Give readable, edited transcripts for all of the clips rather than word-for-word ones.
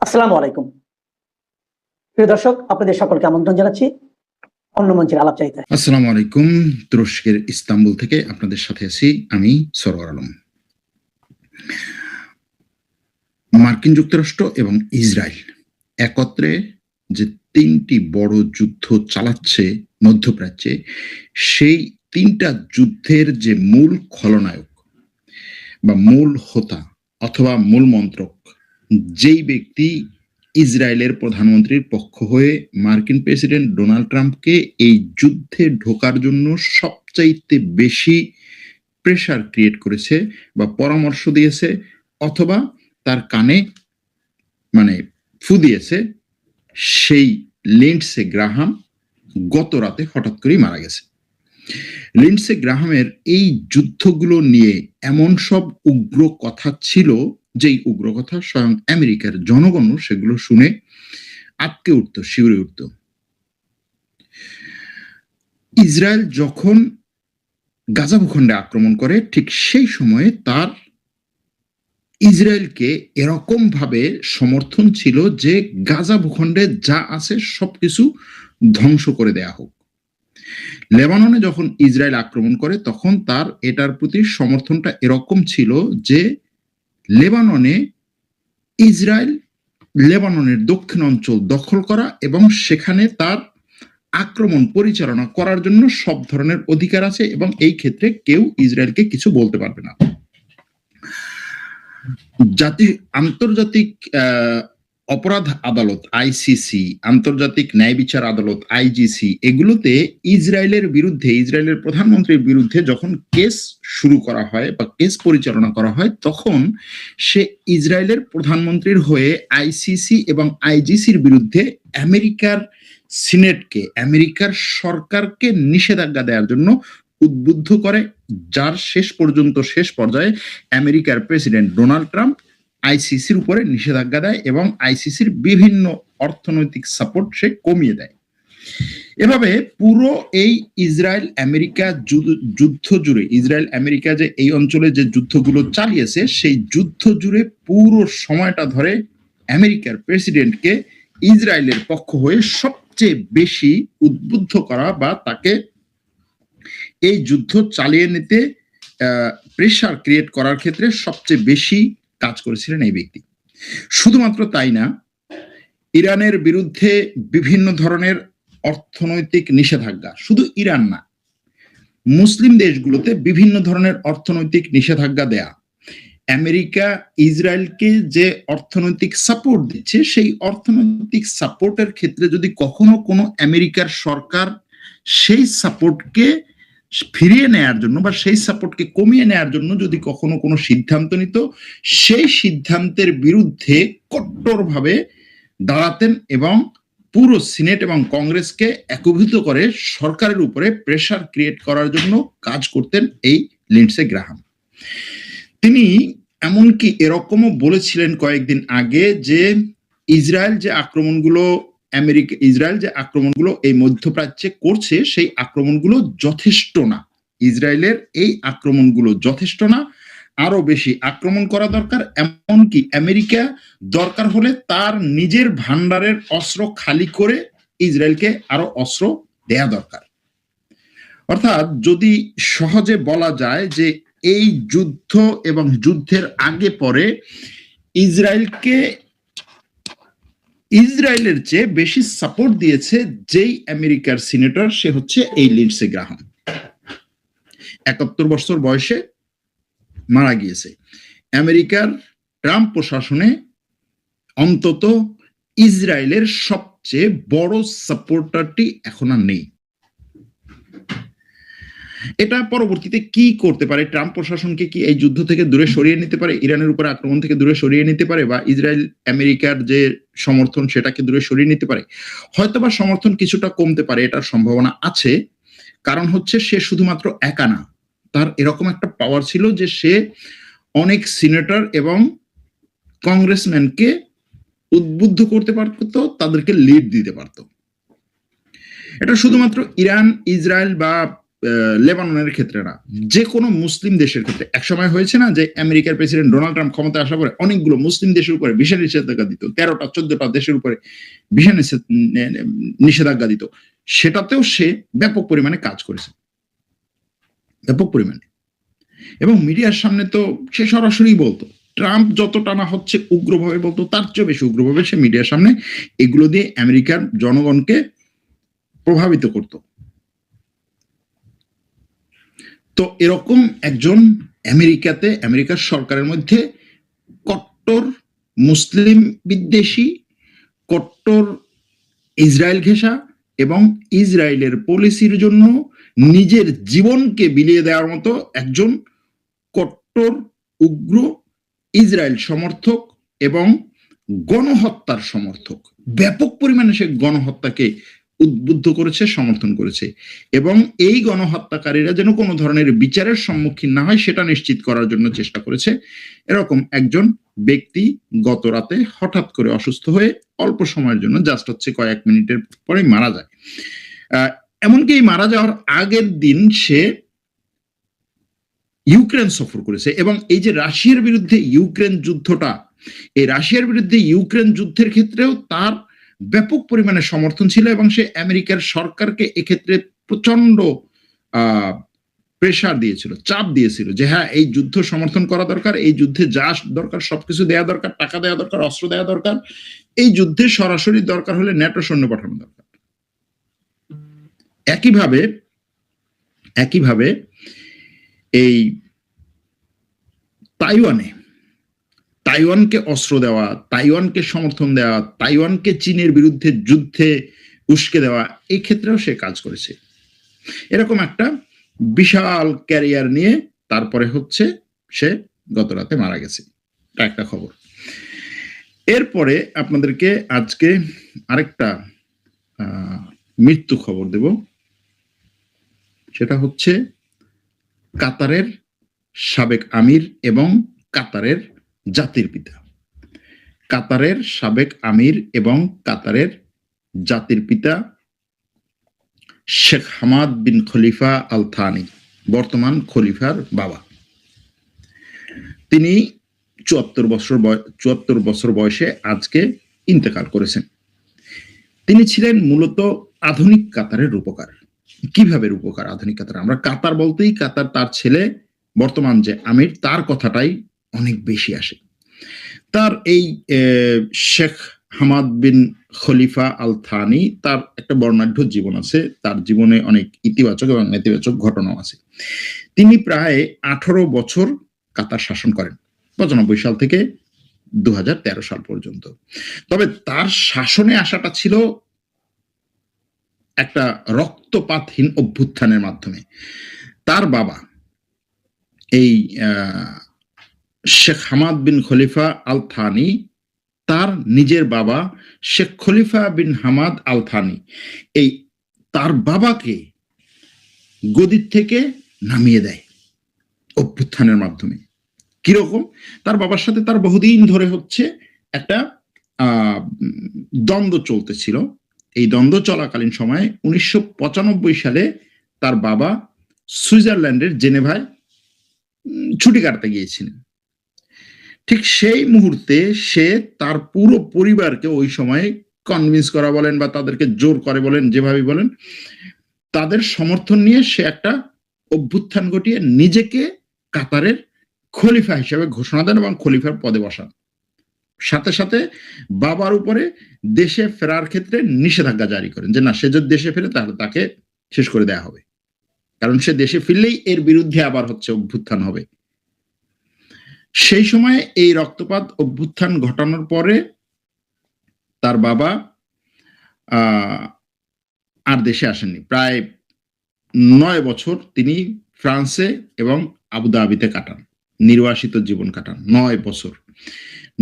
আসসালামু আলাইকুম। প্রিয় দর্শক, আপনাদের সকলকে আমন্ত্রণ জানাচ্ছি অন্য মঞ্চের আলাপচারিতায়। আসসালামু আলাইকুম। তুরস্কের ইস্তাম্বুল থেকে আপনাদের সাথে আছি আমি সরওয়ার আলম। মার্কিন যুক্তরাষ্ট্র এবং ইসরায়েল একত্রে যে তিনটি বড় যুদ্ধ চালাচ্ছে মধ্যপ্রাচ্যে, সেই তিনটা যুদ্ধের যে মূল খলনায়ক বা মূল হোতা অথবা মূল মন্ত্রক, যেই ব্যক্তি ইসরায়েলের প্রধানমন্ত্রীর পক্ষ হয়ে মার্কিন প্রেসিডেন্ট ডোনাল্ড ট্রাম্পকে এই যুদ্ধে ঢোকার জন্য সবচাইতে বেশি প্রেসার ক্রিয়েট করেছে বা পরামর্শ দিয়েছে অথবা তার কানে ফু দিয়েছে, সেই লিন্ডসে গ্রাহাম গত রাতে হঠাৎ করেই মারা গেছে। লিন্ডসে গ্রাহামের এই যুদ্ধগুলো নিয়ে এমন সব উগ্র কথা ছিল, যেই উগ্র কথা স্বয়ং আমেরিকার জনগণও সেগুলো শুনে আটকে উঠত, শিউরে উঠত। ইসরায়েল যখন গাজা ভূখণ্ডে আক্রমণ করে, ঠিক সেই সময়ে তার ইসরায়েলকে এরকম ভাবে সমর্থন ছিল যে গাজা ভূখণ্ডে যা আছে সবকিছু ধ্বংস করে দেয়া হোক। লেবাননে যখন ইসরায়েল আক্রমণ করে, তখন তার এটার প্রতি সমর্থনটা এরকম ছিল যে লেবাননে ইসরায়েল লেবাননের দক্ষিণ অঞ্চল দখল করা এবং সেখানে তার আক্রমণ পরিচালনা করার জন্য সব ধরনের অধিকার আছে এবং এই ক্ষেত্রে কেউ ইসরায়েলকে কিছু বলতে পারবে না। আন্তর্জাতিক অপরাধ আদালত আইসিসি, আন্তর্জাতিক ন্যায় বিচার আদালত আইজিসি, এগুলোতে ইসরায়েলের বিরুদ্ধে, ইসরায়েলের প্রধানমন্ত্রীর বিরুদ্ধে যখন কেস শুরু করা হয় বা কেস পরিচালনা করা হয়, তখন সে ইসরায়েলের প্রধানমন্ত্রীর হয়ে আইসিসি এবং আইজিসির বিরুদ্ধে আমেরিকার সিনেটকে, আমেরিকার সরকারকে নিষেধাজ্ঞা দেওয়ার জন্য উদ্বুদ্ধ করে, যার শেষ পর্যায়ে আমেরিকার প্রেসিডেন্ট ডোনাল্ড ট্রাম্প আইসিসির উপরে নিষেধাজ্ঞা দেয় এবং আইসিসির বিভিন্ন অর্থনৈতিক সাপোর্ট সে কমিয়ে দেয়। এভাবে পুরো এই ইসরায়েল আমেরিকা যুদ্ধ জুড়ে, ইসরায়েল আমেরিকা যে এই অঞ্চলে যে যুদ্ধগুলো চালিয়েছে, সেই যুদ্ধ জুড়ে পুরো সময়টা ধরে আমেরিকার প্রেসিডেন্টকে ইসরায়েলের পক্ষ হয়ে সবচেয়ে বেশি উদ্বুদ্ধ করা বা তাকে এই যুদ্ধ চালিয়ে নিতে প্রেসার ক্রিয়েট করার ক্ষেত্রে সবচেয়ে বেশি কাজ করেছিলেন এই ব্যক্তি। শুধুমাত্র তাই না, ইরানের বিরুদ্ধে বিভিন্ন ধরনের অর্থনৈতিক নিষেধাজ্ঞা, শুধু ইরান না, মুসলিম দেশগুলোতে বিভিন্ন ধরনের অর্থনৈতিক নিষেধাজ্ঞা দেয়া, আমেরিকা ইসরায়েলকে যে অর্থনৈতিক সাপোর্ট দিচ্ছে, সেই অর্থনৈতিক সাপোর্টের ক্ষেত্রে যদি কখনো কোনো আমেরিকার সরকার সেই সাপোর্টকে ফিরিয়ে নেয়ার জন্য বা সেই সাপোর্টকে কমিয়ে নেয়ার জন্য যদি কখনো কোনো সিদ্ধান্ত নিত, সেই সিদ্ধান্তের বিরুদ্ধে কট্টরভাবে দাঁড়াতেন এবং পুরো সিনেট এবং কংগ্রেসকে একীভূত করে সরকারের উপরে প্রেসার ক্রিয়েট করার জন্য কাজ করতেন এই লিন্ডসে গ্রাহাম। তিনি এমনকি এরকমও বলেছিলেন কয়েকদিন আগে যে ইসরায়েল যে আক্রমণগুলো এই মধ্যপ্রাচ্যে করছে, সেই আক্রমণগুলো যথেষ্ট না, ইসরায়েলের এই আক্রমণগুলো যথেষ্ট না, আরো বেশি আক্রমণ করা দরকার। এমনকি আমেরিকা দরকার হলে তার নিজের ভান্ডারের অস্ত্র খালি করে ইসরায়েলকে আরো অস্ত্র দেয়া দরকার। অর্থাৎ যদি সহজে বলা যায় যে এই যুদ্ধ এবং যুদ্ধের আগে পরে ইসরায়েলের চেয়ে বেশি সাপোর্ট দিয়েছে যেই আমেরিকার সিনেটর, সে হচ্ছে এই লিন্ডসে গ্রাহাম। 71 বছর বয়সে মারা গিয়েছে। আমেরিকার ট্রাম্প প্রশাসনে অন্তত ইসরায়েলের সবচেয়ে বড় সাপোর্টারটি এখন আর নেই। এটা পরবর্তীতে কি করতে পারে? ট্রাম্প প্রশাসনকে কি এই যুদ্ধ থেকে দূরে সরিয়ে নিতে পারে, ইরানের উপর আক্রমণ থেকে দূরে সরিয়ে নিতে পারে, বা ইসরায়েল আমেরিকার যে সমর্থন সেটাকে দূরে সরিয়ে নিতে পারে? হয়তোবা সমর্থন কিছুটা কমতে পারে, এটার সম্ভাবনা আছে। কারণ হচ্ছে সে শুধুমাত্র একা না, তার এরকম একটা পাওয়ার ছিল যে সে অনেক সিনেটর এবং কংগ্রেসম্যানকে উদ্বুদ্ধ করতে পারত, তাদেরকে লিড দিতে পারত। এটা শুধুমাত্র ইরান, ইসরায়েল বা লেবাননের ক্ষেত্রে না, যে কোনো মুসলিম দেশের ক্ষেত্রে একসময় হয়েছে না যে আমেরিকার প্রেসিডেন্ট ডোনাল্ড ট্রাম্প ক্ষমতায় আসার পরে অনেকগুলো মুসলিম দেশের উপরে ভিসা নিষেধাজ্ঞা দিত, 13টা-14টা দেশের উপরে ভিসা নিষেধাজ্ঞা দিত, সেটাতেও সে ব্যাপক পরিমাণে কাজ করেছে, ব্যাপক পরিমাণে। এবং মিডিয়ার সামনে তো সে সরাসরি বলতো, ট্রাম্প যতটা না হচ্ছে উগ্রভাবে বলতো, তার চেয়ে বেশি উগ্রভাবে সে মিডিয়ার সামনে এগুলো দিয়ে আমেরিকার জনগণকে প্রভাবিত করত। তো এরকম একজন আমেরিকার সরকারের মধ্যে কট্টর মুসলিম বিদ্বেষী, কট্টর ইসরায়েল ঘেঁষা এবং ইসরায়েলের পলিসির জন্য নিজের জীবনকে বিলিয়ে দেওয়ার মতো একজন কট্টর উগ্র ইসরায়েল সমর্থক এবং গণহত্যার সমর্থক, ব্যাপক পরিমাণে সে গণহত্যাকে উদ্বুদ্ধ করেছে, সমর্থন করেছে, এবং এই গণহত্যাকারীরা যেন কোনো ধরনের বিচারের সম্মুখীন না হয় সেটা নিশ্চিত করার জন্য চেষ্টা করেছে। এরকম একজন ব্যক্তি গত রাতে হঠাৎ করে অসুস্থ হয়ে অল্প সময়ের জন্য, জাস্ট হচ্ছে কয়েক মিনিটের পরে মারা যায়। এমনকি এই মারা যাওয়ার আগের দিন সে ইউক্রেন সফর করেছে, এবং এই যে রাশিয়ার বিরুদ্ধে ইউক্রেন যুদ্ধটা, এই রাশিয়ার বিরুদ্ধে ইউক্রেন যুদ্ধের ক্ষেত্রেও তার ব্যাপক পরিমাণে সমর্থন ছিল, এবং সে আমেরিকার সরকারকে এক্ষেত্রে প্রচন্ড প্রেসার দিয়েছিল, চাপ দিয়েছিল যে হ্যাঁ এই যুদ্ধ সমর্থন করা দরকার, এই যুদ্ধে যা দরকার সবকিছু দেওয়া দরকার, টাকা দেওয়া দরকার, অস্ত্র দেওয়া দরকার, এই যুদ্ধে সরাসরি দরকার হলে ন্যাটো সৈন্য পাঠানো দরকার। একইভাবে এই তাইওয়ানকে অস্ত্র দেওয়া, তাইওয়ানকে সমর্থন দেওয়া, তাইওয়ানকে চীনের বিরুদ্ধে যুদ্ধে উস্কে দেওয়া, এই ক্ষেত্রেও সে কাজ করেছে। এরকম একটা বিশাল ক্যারিয়ার নিয়ে তারপরে হচ্ছে সে গত রাতে মারা গেছে, একটা খবর। এরপরে আপনাদেরকে আজকে আরেকটা মৃত্যু খবর দেব, সেটা হচ্ছে কাতারের সাবেক আমির এবং কাতারের জাতির পিতা, কাতারের সাবেক আমির এবং কাতারের জাতির পিতা শেখ হামাদ বিন খলিফা আল থানি, বর্তমান খলিফার বাবা। তিনি 74 বছর বয়সে আজকে ইন্তেকাল করেছেন। তিনি ছিলেন মূলত আধুনিক কাতারের রূপকার। কিভাবে রূপকার আধুনিক কাতার? আমরা কাতার বলতেই কাতার, তার ছেলে বর্তমান যে আমির, তার কথাটাই অনেক বেশি আসে। তার এই শেখ হামাদ বিন খলিফা আল থানি, তার একটা বর্ণাঢ্য জীবন আছে, তার জীবনে অনেক ইতিবাচক এবং নেতিবাচক ঘটনাও আছে। তিনি প্রায় 18 বছর কাতার শাসন করেন, 95 সাল থেকে 2013 সাল পর্যন্ত। তবে তার শাসনে আসাটা ছিল একটা রক্তপাতহীন অভ্যুত্থানের মাধ্যমে। তার বাবা এই শেখ হামাদ বিন খলিফা আল থানি, তার নিজের বাবা শেখ খলিফা বিন হামাদ আল থানি, এই তার বাবাকে গদির থেকে নামিয়ে দেয় অভ্যুত্থানের মাধ্যমে। কিরকম? তার বাবার সাথে তার বহুদিন ধরে হচ্ছে একটা দ্বন্দ্ব চলতেছিল। এই দ্বন্দ্ব চলাকালীন সময়ে 1995 সালে তার বাবা সুইজারল্যান্ডের জেনেভায় ছুটি কাটাতে গিয়েছিলেন। ঠিক সেই মুহূর্তে সে তার পুরো পরিবারকে ওই সময় কনভিন্স করা বলেন বা তাদেরকে জোর করে বলেন, যেভাবে বলেন, তাদের সমর্থন নিয়ে সে একটা অভ্যুত্থান ঘটিয়ে নিজেকে কাতারের খলিফা হিসেবে ঘোষণা দেন এবং খলিফার পদে বসান। সাথে সাথে বাবার উপরে দেশে ফেরার ক্ষেত্রে নিষেধাজ্ঞা জারি করেন যে না, সে যদি দেশে ফেরে তাহলে তাকে শেষ করে দেওয়া হবে, কারণ সে দেশে ফিরলেই এর বিরুদ্ধে আবার হচ্ছে অভ্যুত্থান হবে। সেই সময় এই রক্তপাত অভ্যুত্থান ঘটানোর পরে তার বাবা আর দেশে আসেননি। প্রায় 9 বছর তিনি ফ্রান্সে এবং আবুধাবিতে কাটান, নির্বাসিত জীবন কাটান 9 বছর।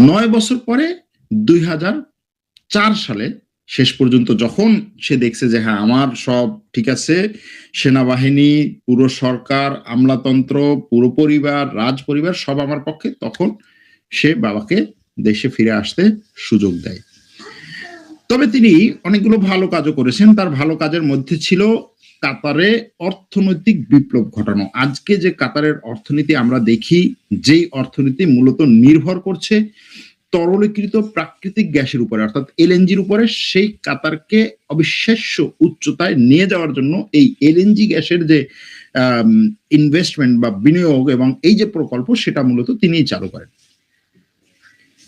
9 বছর পরে 2004 সালে শেষ পর্যন্ত যখন সে দেখছে যে হ্যাঁ আমার সব ঠিক আছে, সেনাবাহিনী, পুরো সরকার, আমলাতন্ত্র, পুরো পরিবার, রাজ পরিবার সব আমার পক্ষে, তখন সে বাবাকে দেশে ফিরে আসতে সুযোগ দেয়। তবে তিনি অনেকগুলো ভালো কাজও করেছেন। তার ভালো কাজের মধ্যে ছিল কাতারে অর্থনৈতিক বিপ্লব ঘটানো। আজকে যে কাতারের অর্থনীতি আমরা দেখি, যেই অর্থনীতি মূলত নির্ভর করছে তরলীকৃত প্রাকৃতিক গ্যাসের উপরে, অর্থাৎ এলএনজির উপরে, সেই কাতারকে অবিশ্বাস্য উচ্চতায় নিয়ে যাওয়ার জন্য এই এলএনজি গ্যাসের যে ইনভেস্টমেন্ট বা বিনিয়োগ এবং এই যে প্রকল্প, সেটা মূলত তিনিই চালু করেন।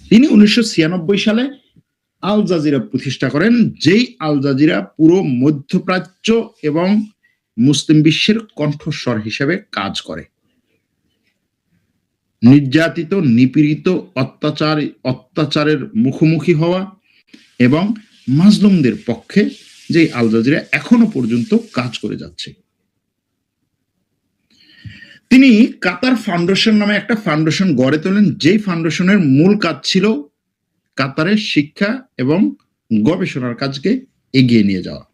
তিনি 1996 সালে আল জাজিরা প্রতিষ্ঠা করেন, যেই আল জাজিরা পুরো মধ্যপ্রাচ্য এবং মুসলিম বিশ্বের কণ্ঠস্বর হিসেবে কাজ করে। নির্যাতিত, নিপীড়িত, অত্যাচারের মুখোমুখি হওয়া এবং মাজলুমদের পক্ষে যে আল জাজিরা এখনো পর্যন্ত কাজ করে যাচ্ছে। তিনি কাতার ফাউন্ডেশন নামে একটা ফাউন্ডেশন গড়ে তোলেন, যেই ফাউন্ডেশনের মূল কাজ ছিল কাতারের শিক্ষা এবং গবেষণার কাজকে এগিয়ে নিয়ে যাওয়া।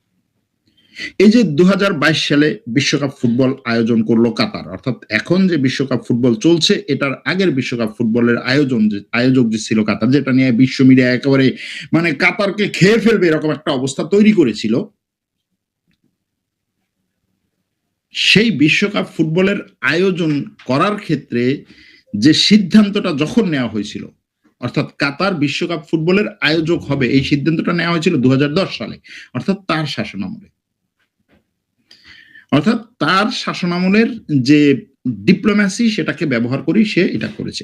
এই যে 2022 সালে বিশ্বকাপ ফুটবল আয়োজন করলো কাতার, অর্থাৎ এখন যে বিশ্বকাপ ফুটবল চলছে এটার আগের বিশ্বকাপ ফুটবলের আয়োজক যে ছিল কাতার, যেটা নিয়ে বিশ্ব মিডিয়া একেবারে মানে কাতারকে খেয়ে ফেলবে এরকম একটা অবস্থা তৈরি করেছিল, সেই বিশ্বকাপ ফুটবলের আয়োজন করার ক্ষেত্রে যে সিদ্ধান্তটা যখন নেওয়া হয়েছিল, অর্থাৎ কাতার বিশ্বকাপ ফুটবলের আয়োজক হবে, এই সিদ্ধান্তটা নেওয়া হয়েছিল 2010 সালে, অর্থাৎ তার শাসনামলে। অর্থাৎ তার শাসনামলের যে ডিপ্লোম্যাসি সেটাকে ব্যবহার করেই সে এটা করেছে।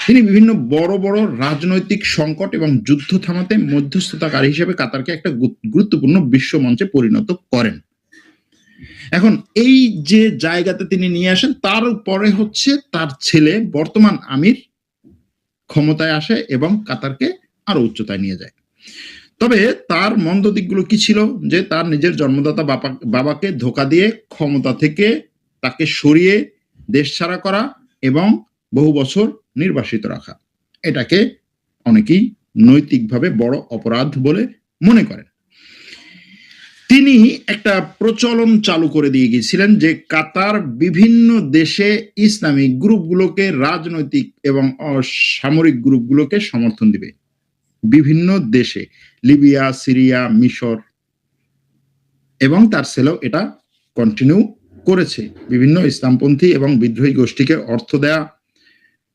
তিনি বিভিন্ন বড় বড় রাজনৈতিক সংকট এবং যুদ্ধ থামাতে মধ্যস্থতাকারী হিসেবে কাতারকে একটা গুরুত্বপূর্ণ বিশ্ব মঞ্চে পরিণত করেন। এখন এই যে জায়গাতে তিনি নিয়ে আসেন, তারপরে হচ্ছে তার ছেলে বর্তমান আমির ক্ষমতায় আসে এবং কাতারকে আরো উচ্চতায় নিয়ে যায়। তবে তার মন্দ দিকগুলো কি ছিল? যে তার নিজের জন্মদাতা বাবাকে ধোকা দিয়ে ক্ষমতা থেকে তাকে সরিয়ে দেশ ছাড়া করা এবং বহু বছর নির্বাসিত রাখা, এটাকে অনেকেই নৈতিকভাবে বড় অপরাধ বলে মনে করেন। তিনি একটা প্রচলন চালু করে দিয়ে গিয়েছিলেন যে কাতার বিভিন্ন দেশে ইসলামিক গ্রুপগুলোকে, রাজনৈতিক এবং সামরিক গ্রুপগুলোকে সমর্থন দিবে। বিভিন্ন দেশে, লিবিয়া, সিরিয়া, মিশর, এবং তার ছেলেও এটা কন্টিনিউ করেছে। বিভিন্ন ইসলামপন্থী এবং বিদ্রোহী গোষ্ঠীকে অর্থ দেয়া,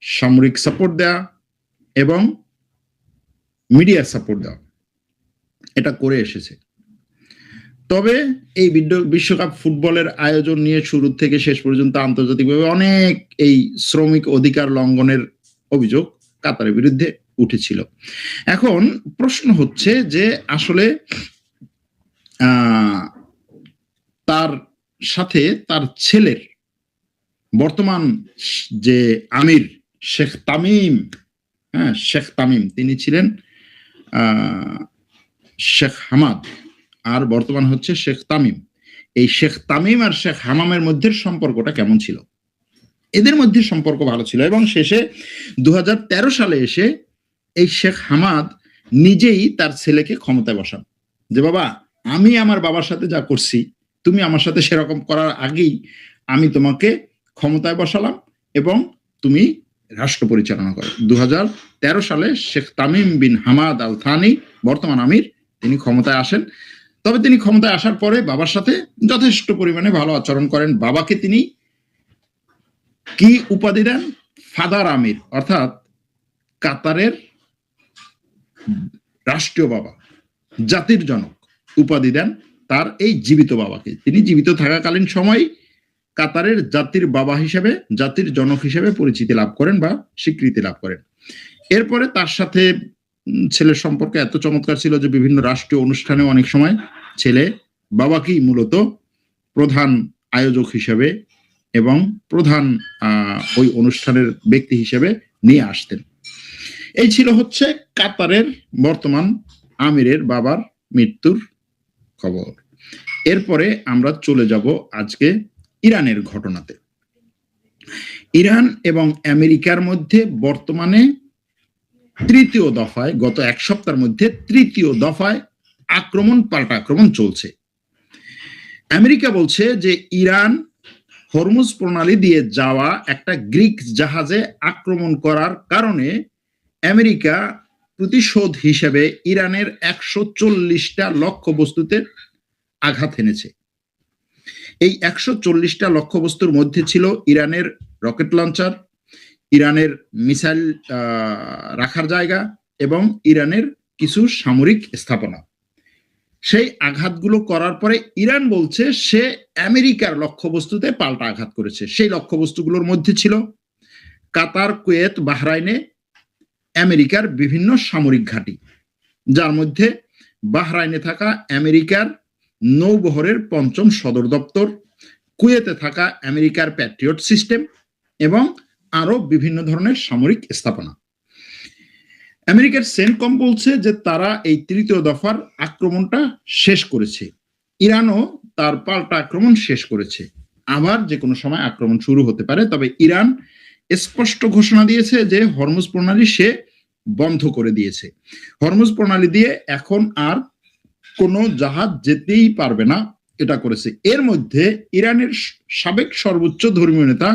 সামরিক সাপোর্ট দেয়া এবং মিডিয়া সাপোর্ট দেওয়া, এটা করে এসেছে। তবে এই বিশ্বকাপ ফুটবলের আয়োজন নিয়ে শুরু থেকে শেষ পর্যন্ত আন্তর্জাতিকভাবে অনেক এই শ্রমিক অধিকার লঙ্ঘনের অভিযোগ কাতারের বিরুদ্ধে উঠেছিল। এখন প্রশ্ন হচ্ছে যে আসলে তার সাথে তার ছেলের বর্তমান যে আমির শেখ তামিম, শেখ তামিম, তিনি ছিলেন শেখ হামাদ, আর বর্তমান হচ্ছে শেখ তামিম। এই শেখ তামিম আর শেখ হামামের মধ্যে সম্পর্কটা কেমন ছিল? এদের মধ্যে সম্পর্ক ভালো ছিল এবং শেষে 2013 সালে এসে এই শেখ হামাদ নিজেই তার ছেলেকে ক্ষমতায় বসান, যে বাবা, আমি আমার বাবার সাথে যা করছি তুমি আমার সাথে সেরকম করার আগেই আমি তোমাকে ক্ষমতায় বসালাম এবং তুমি রাষ্ট্র পরিচালনা করো। 2013 সালে Sheikh Tamim bin Hamad Al Thani, বর্তমান আমির, তিনি ক্ষমতায় আসেন। তবে তিনি ক্ষমতায় আসার পরে বাবার সাথে যথেষ্ট পরিমাণে ভালো আচরণ করেন। বাবাকে তিনি কি উপাধি দেন? ফাদার আমির, অর্থাৎ কাতারের রাষ্ট্রীয় বাবা, জাতির জনক উপাধি দেন তার এই জীবিত বাবাকে। তিনি জীবিত থাকাকালীন সময় কাতারের জাতির বাবা হিসেবে, জাতির জনক হিসেবে পরিচিতি লাভ করেন বা স্বীকৃতি লাভ করেন। এরপরে তার সাথে ছেলের সম্পর্ক এত চমৎকার ছিল যে বিভিন্ন রাষ্ট্রীয় অনুষ্ঠানে অনেক সময় ছেলে বাবাকেই মূলত প্রধান আয়োজক হিসেবে এবং প্রধান ওই অনুষ্ঠানের ব্যক্তি হিসেবে নিয়ে আসতেন। এই ছিল হচ্ছে কাতারের বর্তমান আমিরের বাবার মৃত্যুর খবর। এরপরে আমরা চলে যাব আজকে ইরানের ঘটনাতে। ইরান এবং আমেরিকার মধ্যে বর্তমানে তৃতীয় দফায়, গত এক সপ্তাহের মধ্যে তৃতীয় দফায় আক্রমণ, পাল্টা আক্রমণ চলছে। আমেরিকা বলছে যে ইরান হরমুজ প্রণালী দিয়ে যাওয়া একটা গ্রিক জাহাজে আক্রমণ করার কারণে আমেরিকা প্রতিশোধ হিসেবে ইরানের 140টা লক্ষ্যবস্তুতে আঘাত এনেছে। এই 140টা লক্ষ্যবস্তুর মধ্যে ছিল ইরানের রকেট লঞ্চার, ইরানের মিসাইল রাখার জায়গা এবং ইরানের কিছু সামরিক স্থাপনা। সেই আঘাতগুলো করার পরে ইরান বলছে সে আমেরিকার লক্ষ্যবস্তুতে পাল্টা আঘাত করেছে। সেই লক্ষ্যবস্তুগুলোর মধ্যে ছিল কাতার, কুয়েত, বাহরাইনে আমেরিকার বিভিন্ন সামরিক ঘাঁটি, যার মধ্যে বাহরাইনে থাকা আমেরিকার নৌবহরের ৫ম সদর দপ্তর, কুয়েতে থাকা আমেরিকার প্যাট্রিয়ট সিস্টেম এবং আরো বিভিন্ন ধরনের সামরিক স্থাপনা। আমেরিকার সেন্টকম বলছে যে তারা এই ৩য় দফার আক্রমণটা শেষ করেছে। ইরানও তার পাল্টা আক্রমণ শেষ করেছে। আবার যে কোনো সময় আক্রমণ শুরু হতে পারে। তবে ইরান স্পষ্ট ঘোষণা দিয়েছে যে হরমুজ প্রণালী সে বন্ধ করে দিয়েছে। হরমুজ প্রণালী দিয়ে এখন আর কোনো জাহাজ যেতেই পারবে না, এটা করেছে। এর মধ্যে ইরানের সাবেক সর্বোচ্চ ধর্মীয় নেতা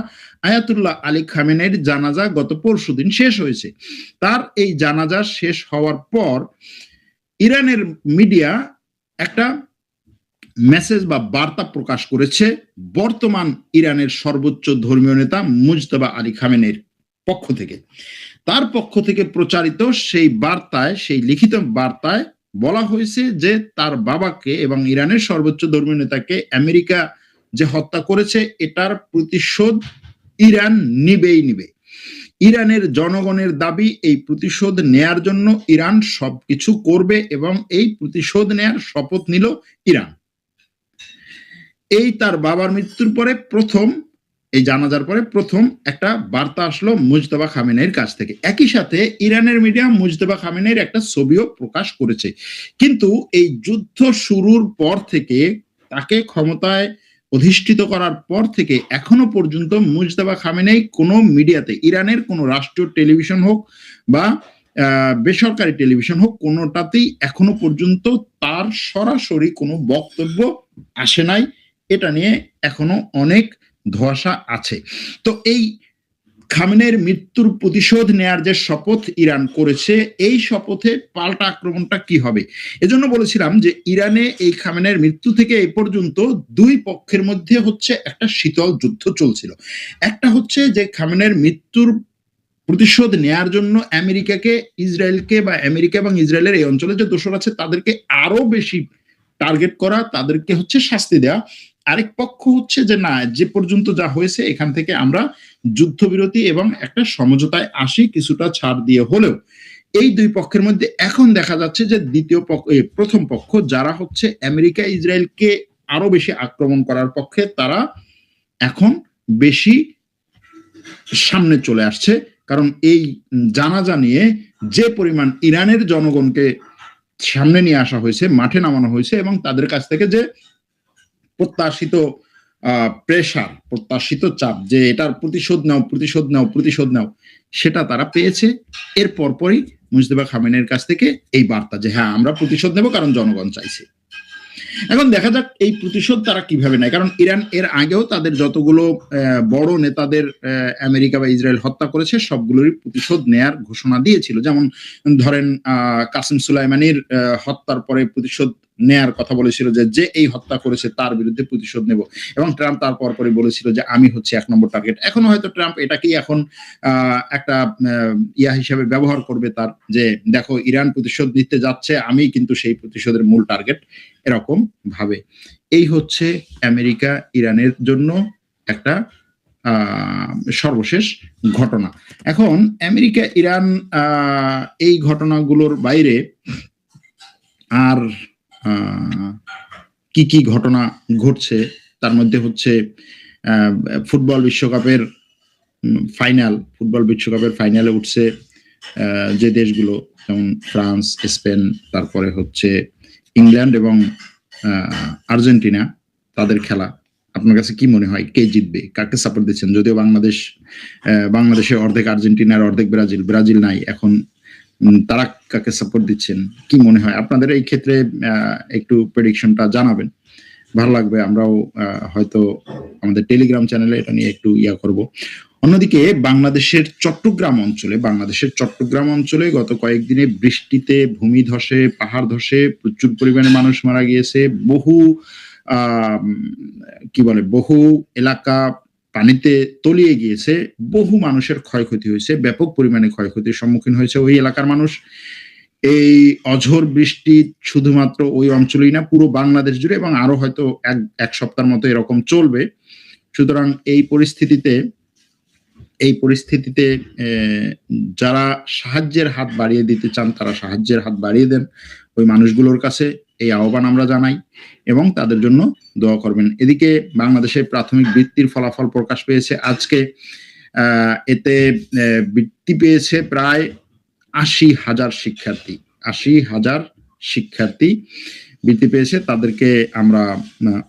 আয়াতুল্লাহ আলী খামেনেইর জানাজা গত পরশুদিন শেষ হয়েছে। তার এই জানাজা শেষ হওয়ার পর ইরানের মিডিয়া একটা মেসেজ বা বার্তা প্রকাশ করেছে বর্তমান ইরানের সর্বোচ্চ ধর্মীয় নেতা মুজতবা আলী খামেনেইর পক্ষ থেকে। তার পক্ষ থেকে প্রচারিত সেই বার্তায়, সেই লিখিত বার্তায় বলা হয়েছে যে তার বাবাকে এবং ইরানের সর্বোচ্চ ধর্মীয় নেতাকে আমেরিকা যে হত্যা করেছে এটার প্রতিশোধ ইরান নিবেই নিবে। ইরানের জনগণের দাবি এই প্রতিশোধ নেয়ার জন্য ইরান সবকিছু করবে এবং এই প্রতিশোধ নেয়ার শপথ নিল ইরান। এই তার বাবার মৃত্যুর পরে প্রথম, এই জানাজার পরে প্রথম একটা বার্তা আসলো মুজতবা খামেনেইর কাছ থেকে। একই সাথে ইরানের মিডিয়া মুজতবা খামেনেইর একটা ছবিও প্রকাশ করেছে। কিন্তু এই যুদ্ধ শুরুর পর থেকে, তাকে ক্ষমতায় অধিষ্ঠিত করার পর থেকে এখনো পর্যন্ত মুজতবা খামেনেই কোনো মিডিয়াতে, ইরানের কোনো রাষ্ট্রীয় টেলিভিশন হোক বা বেসরকারি টেলিভিশন হোক, কোনোটাতেই এখনো পর্যন্ত তার সরাসরি কোনো বক্তব্য আসে নাই। এটা নিয়ে এখনো অনেক ধোঁয়াশা আছে। তো এই খামেনেইর মৃত্যুর প্রতিশোধ নেয়ার যে শপথ ইরান করেছে, এই শপথে পাল্টা আক্রমণটা কি হবে? এজন্য বলেছিলাম যে ইরানে এই খামেনেইর মৃত্যু থেকে এই পর্যন্ত দুই পক্ষের মধ্যে হচ্ছে একটা শীতল যুদ্ধ চলছিল। একটা হচ্ছে যে খামেনেইর মৃত্যুর প্রতিশোধ নেয়ার জন্য আমেরিকাকে, ইসরায়েলকে বা আমেরিকা এবং ইসরায়েলের এই অঞ্চলে যে দোসর আছে তাদেরকে আরো বেশি টার্গেট করা, তাদেরকে হচ্ছে শাস্তি দেওয়া। আরেক পক্ষ হচ্ছে যে না, যে পর্যন্ত যা হয়েছে এখান থেকে আমরা যুদ্ধবিরতি এবং একটা সমঝোতায় আসি, কিছুটা ছাড় দিয়ে হলেও। এই দুই পক্ষের মধ্যে এখন দেখা যাচ্ছে যে প্রথম পক্ষ যারা হচ্ছে আমেরিকা ইসরায়েলকে আরো বেশি আক্রমণ করার পক্ষে, তারা এখন বেশি সামনে চলে আসছে। কারণ এই জানাজা নিয়ে যে পরিমাণ ইরানের জনগণকে সামনে নিয়ে আসা হয়েছে, মাঠে নামানো হয়েছে এবং তাদের কাছ থেকে যে প্রত্যাশিত প্রেশার, প্রত্যাশিত চাপ যে এটার প্রতিশোধ নাও, প্রতিশোধ নাও, প্রতিশোধ নাও, সেটা তারা পেয়েছে। এর পরপরই মুজতবা খামেনেইর কাছ থেকে এই বার্তা যে হ্যাঁ আমরা প্রতিশোধ নেব, কারণ জনগণ চাইছে। এখন দেখা যাক এই প্রতিশোধ তারা কিভাবে নেয়। কারণ ইরান এর আগেও তাদের যতগুলো বড় নেতাদের আমেরিকা বা ইসরায়েল হত্যা করেছে সবগুলোরই প্রতিশোধ নেয়ার ঘোষণা দিয়েছিল। যেমন ধরেন কাসেম সুলাইমানির হত্যার পরে প্রতিশোধ নেয়ার কথা বলেছিল যে এই হত্যা করেছে তার বিরুদ্ধে প্রতিশোধ নেব, এবং ট্রাম্প তার পরে বলেছিল যে আমি হচ্ছে 1 নম্বর টার্গেট। এখনো হয়তো ট্রাম্প এটাকেই এখন একটা ইয়া হিসেবে ব্যবহার করবে তার, যে দেখো ইরান প্রতিশোধ নিতে যাচ্ছে, আমি কিন্তু সেই প্রতিশোধের মূল টার্গেট, এরকম ভাবে। এই হচ্ছে আমেরিকা ইরানের জন্য একটা সর্বশেষ ঘটনা। এখন আমেরিকা ইরান এই ঘটনাগুলোর বাইরে আর কি কি ঘটনা ঘটছে, তার মধ্যে হচ্ছে ফুটবল বিশ্বকাপের ফাইনালে উঠছে যে দেশগুলো, যেমন ফ্রান্স, স্পেন, তারপরে হচ্ছে ইংল্যান্ড এবং আর্জেন্টিনা, তাদের খেলা। আপনার কাছে কি মনে হয় কে জিতবে, কাকে সাপোর্ট দিচ্ছেন? যদিও বাংলাদেশে অর্ধেক আর্জেন্টিনার অর্ধেক ব্রাজিল নাই এখন, তারা কাকে সাপোর্ট দিচ্ছেন কি মনে হয় আপনাদের? এই ক্ষেত্রে একটু প্রেডিকশনটা জানাবেন, ভালো লাগবে। আমরাও হয়তো আমাদের টেলিগ্রাম চ্যানেলে এটা নিয়ে একটু ইয়া করব। অন্যদিকে বাংলাদেশের চট্টগ্রাম অঞ্চলে গত কয়েকদিনে বৃষ্টিতে ভূমি ধসে, পাহাড় ধসে প্রচুর পরিমাণে মানুষ মারা গিয়েছে। বহু আহ কি বলে বহু এলাকা পানিতে তলিয়ে গিয়েছে, বহু মানুষের ক্ষয়ক্ষতি হয়েছে, ব্যাপক পরিমাণে ক্ষয়ক্ষতির সম্মুখীন হয়েছে ওই এলাকার মানুষ। এই অঝোর বৃষ্টি শুধুমাত্র ওই অঞ্চলেই না, পুরো বাংলাদেশ জুড়ে, এবং আরো হয়তো এক সপ্তাহের মতো এরকম চলবে। সুতরাং এই পরিস্থিতিতে যারা সাহায্যের হাত বাড়িয়ে দিতে চান তারা সাহায্যের হাত বাড়িয়ে দেন ওই মানুষগুলোর কাছে, এই আহ্বান আমরা জানাই এবং তাদের জন্য দোয়া করবেন। এদিকে বাংলাদেশের প্রাথমিক বৃত্তির ফলাফল প্রকাশ পেয়েছে আজকে। এতে বৃত্তি পেয়েছে প্রায় ৮০,০০০ শিক্ষার্থী। ৮০,০০০ শিক্ষার্থী বৃত্তি পেয়েছে। তাদেরকে আমরা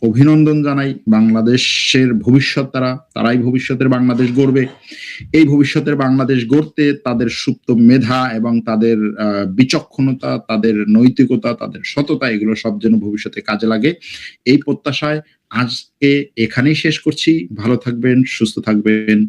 অভিনন্দন জানাই। বাংলাদেশের ভবিষ্যৎ তারাই ভবিষ্যতের বাংলাদেশ গড়বে। এই ভবিষ্যতের বাংলাদেশ গড়তে তাদের সুপ্ত মেধা এবং তাদের বিচক্ষণতা, তাদের নৈতিকতা, তাদের সততা, এগুলো সব যেন ভবিষ্যতে কাজে লাগে, এই প্রত্যাশায় আজকে এখানেই শেষ করছি। ভালো থাকবেন, সুস্থ থাকবেন।